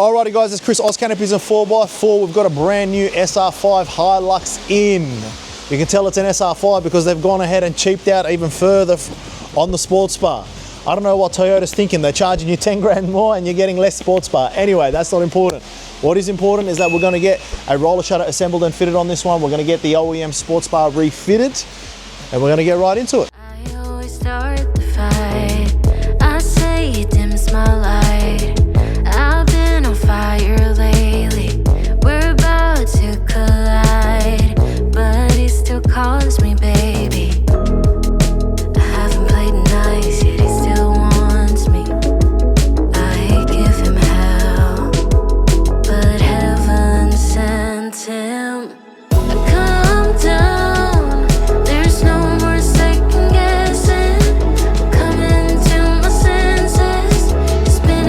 Alrighty guys, it's Chris, Oz Canopies and 4x4. We've got a brand new SR5 Hilux in. You can tell it's an SR5 because they've gone ahead and cheaped out even further on the sports bar. I don't know what Toyota's thinking. They're charging you 10 grand more and you're getting less sports bar. Anyway, that's not important. What is important is that we're going to get a roller shutter assembled and fitted on this one. We're going to get the OEM sports bar refitted and we're going to get right into it. I always start the fight. I say it dims my light. I've been on fire lately. We're about to collide, but he still calls me baby. I haven't played nice yet, he still wants me. I give him hell, but heaven sent him. Calm down, there's no more second guessing. Coming to my senses, it's been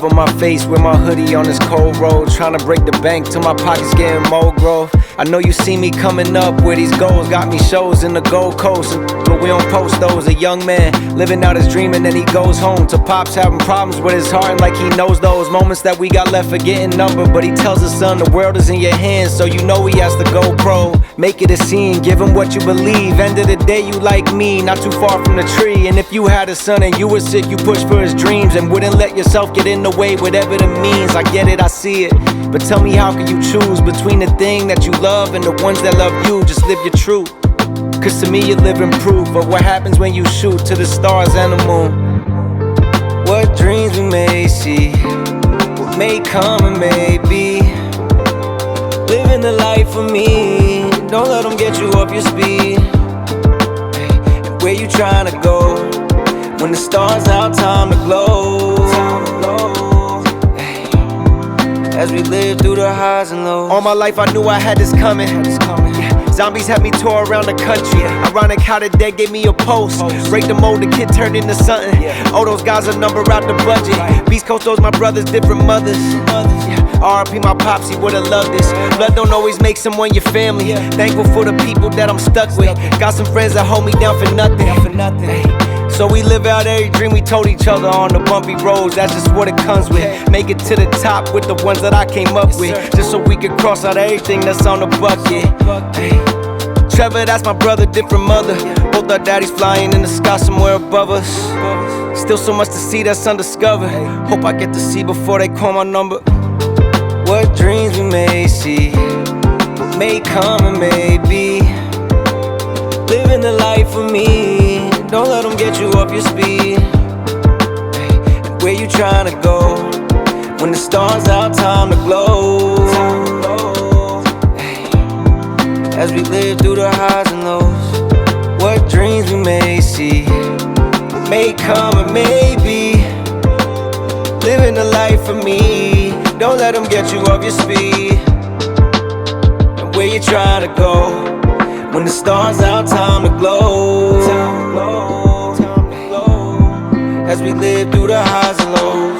cover my face with my hoodie on this cold road, trying to break the bank till my pockets getting more growth. I know you see me coming up with these goals, got me shows in the Gold Coast, but we don't post those. A young man living out his dream and then he goes home to pops having problems with his heart, and like he knows those moments that we got left for getting numbered. But he tells his son the world is in your hands, so you know he has to go pro. Make it a scene, give him what you believe. End of the day, you like me, not too far from the tree. And if you had a son and you were sick, you push for his dreams and wouldn't let yourself get in the way, whatever the means. I get it, I see it, but tell me, how can you choose between the thing that you love and the ones that love you? Just live your truth, cause to me you're living proof of what happens when you shoot to the stars and the moon. What dreams we may see, what may come and may be. Living the life for me, don't let them get you off your speed. And where you trying to go, when the stars out, time to glow. As we live through the highs and lows. All my life I knew I had this coming. Yeah. Zombies had me tore around the country. Ironic how the dead gave me a post. Break the mold, the kid turned into something. All those guys are number out the budget. Beast Coast, those my brothers, different mothers. R.I.P. my pops, he would've loved this. Blood don't always make someone your family. Thankful for the people that I'm stuck with. Got some friends that hold me down for nothing. So we live out every dream we told each other on the bumpy roads. That's just what it comes with. Make it to the top with the ones that I came up with, just so we could cross out everything that's on the bucket. Trevor, that's my brother, different mother. Both our daddies flying in the sky somewhere above us. Still so much to see that's undiscovered. Hope I get to see before they call my number. What dreams we may see, what may come and may be. Living the life for me, don't let them get you off your speed. And where you trying to go, when the stars out, time to glow. As we live through the highs and lows. What dreams we may see, what may come and may be. Living the life for me, don't let them get you off your speed. And where you trying to go, when the stars out, time to glow. As we live through the highs and lows.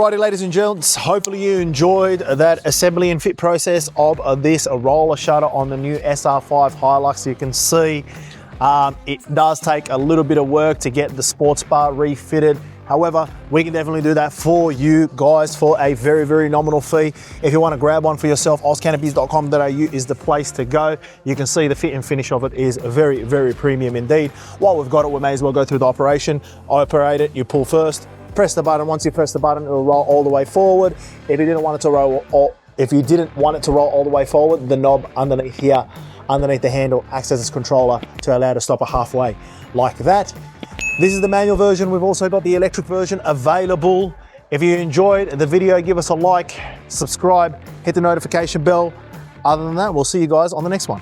Alrighty, ladies and gents, hopefully you enjoyed that assembly and fit process of this roller shutter on the new SR5 Hilux. You can see it does take a little bit of work to get the sports bar refitted. However, we can definitely do that for you guys for a very, very nominal fee. If you want to grab one for yourself, ozcanopies.com.au is the place to go. You can see the fit and finish of it is very, very premium indeed. While we've got it, we may as well go through the operation. Operate it, you pull first, press the button. Once you press the button, it'll roll all the way forward. If you didn't want it to roll, all the way forward, the knob underneath here, underneath the handle, acts as its controller to allow it to stop it halfway, like that. This is the manual version. We've also got the electric version available. If you enjoyed the video, give us a like, subscribe, hit the notification bell. Other than that, we'll see you guys on the next one.